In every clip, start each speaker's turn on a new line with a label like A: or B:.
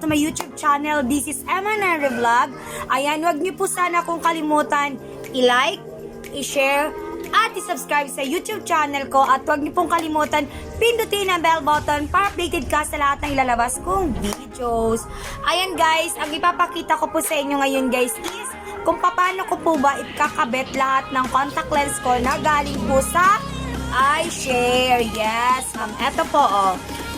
A: to my YouTube channel. This is Emma Nere Vlog. Ayan, wag niyo po sana kung kalimutan i-like, i-share, at i-subscribe sa YouTube channel ko. At wag niyo pong kalimutan pindutin ang bell button para updated ka sa lahat ng ilalabas kong videos. Ayan guys, ang ipapakita ko po sa inyo ngayon guys is kung paano ko po ba ikakabit lahat ng contact lens ko na galing po sa iShare. Yes, eto po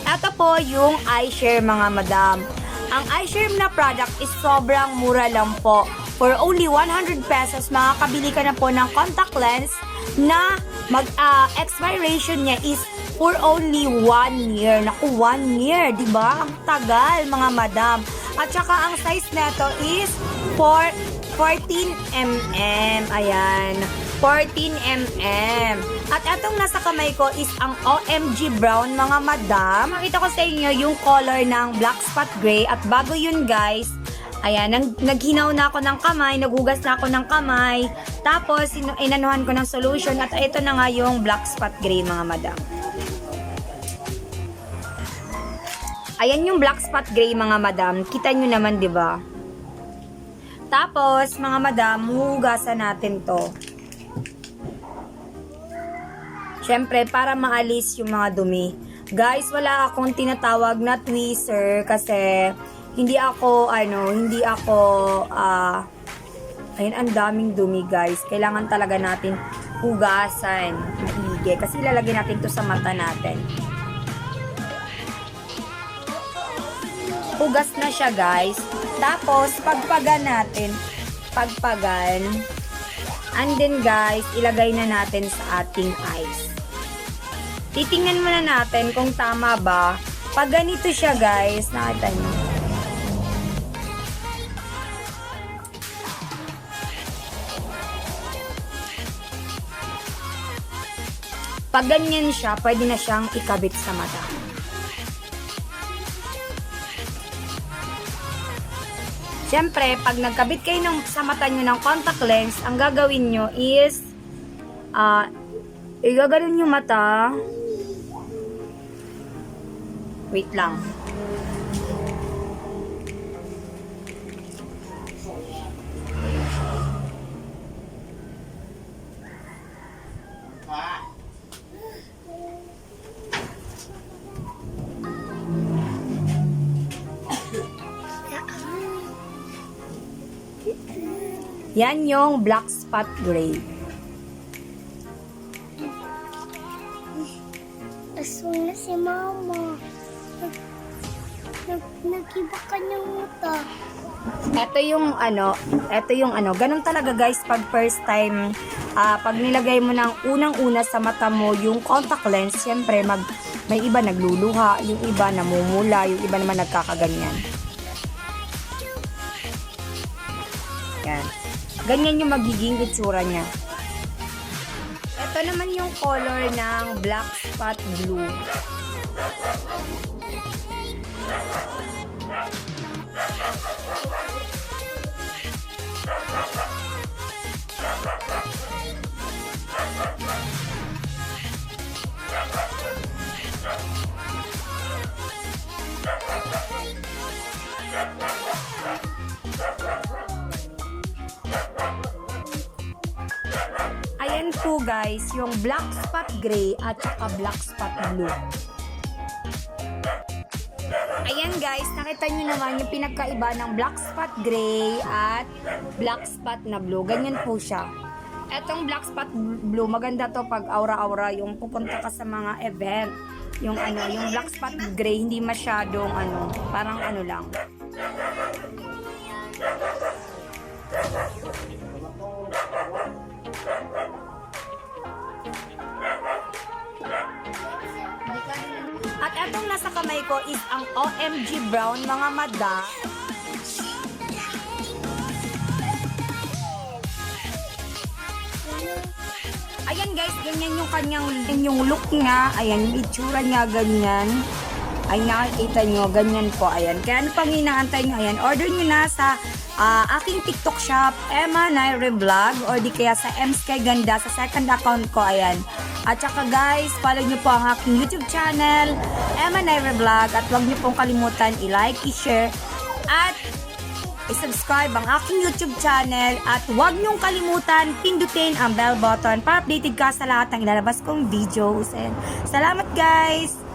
A: Ito po yung iShare mga madam. Ang iShare na product is sobrang mura lang po. For only 100 pesos, makakabili ka na po ng contact lens na expiration niya is for only 1 year. Naku, 1 year, di ba? Ang tagal mga madam. At saka ang size nito is for 14mm. Ayan. 14mm. At etong nasa kamay ko is ang OMG Brown mga madam. Makita ko sa inyo yung color ng Black Spot Gray. At bago yun guys, ayan, naghinaw na ako ng kamay, naghugas na ako ng kamay. Tapos, inanuhan ko ng solution. At ito na nga yung Black Spot Gray mga madam. Ayan yung Black Spot Gray mga madam. Kita nyo naman, di ba? Tapos, mga madam, hugasan natin to. Siyempre, para maalis yung mga dumi. Guys, wala akong tinatawag na tweezer kasi hindi ako, ayun, ang daming dumi guys. Kailangan talaga natin hugasan, maigi. Kasi lalagyan natin to sa mata natin. Hugas na siya guys. Tapos, pagpagan natin. Pagpagan. And then guys, ilagay na natin sa ating eyes. Titingnan muna natin kung tama ba. Pag ganito siya guys, nakita nyo. Pag ganyan siya, pwede na siyang ikabit sa mata. Siyempre, pag nagkabit kayo sa mata nyo ng contact lens, ang gagawin nyo is igaganon yung mata. Wait lang. Yan yung Black Spot Gray.
B: Aswang na si mama. Nag-iba ka ng mata.
A: Ito yung ganun talaga guys pag first time, pag nilagay mo ng unang-una sa mata mo yung contact lens, syempre may iba nagluluha, yung iba namumula, yung iba naman nagkakaganyan. Yan. Ganyan yung magiging itsura niya. Ito naman yung color ng Black Spot Blue. Ayan po guys, yung Black Spot Gray at saka Black Spot Blue. Ayan guys, nakita nyo naman yung pinagkaiba ng Black Spot Gray at Black Spot na Blue. Ganyan po siya. Etong Black Spot Blue, maganda to pag aura-aura, yung pupunta ka sa mga event. Yung Black Spot Gray, hindi masyadong parang lang. At etong nasa kamay ko is ang OMG Brown mga madam. Ayan guys, ganyan yung look niya. Ayan, yung itsura niya ganyan. Ay nakikita nyo, ganyan po. Ayan, kaya ano pang inaantay nyo? Ayan, order nyo na sa aking TikTok shop, Emma Nere Vlog, or di kaya sa Mskay Ganda, sa second account ko. Ayan. At saka guys, follow nyo po ang aking YouTube channel, Emma Nere Vlog, at huwag nyo pong kalimutan i-like, i-share, at i-subscribe ang aking YouTube channel at huwag niyong kalimutan pindutin ang bell button para updated ka sa lahat ng ilalabas kong videos. And salamat guys!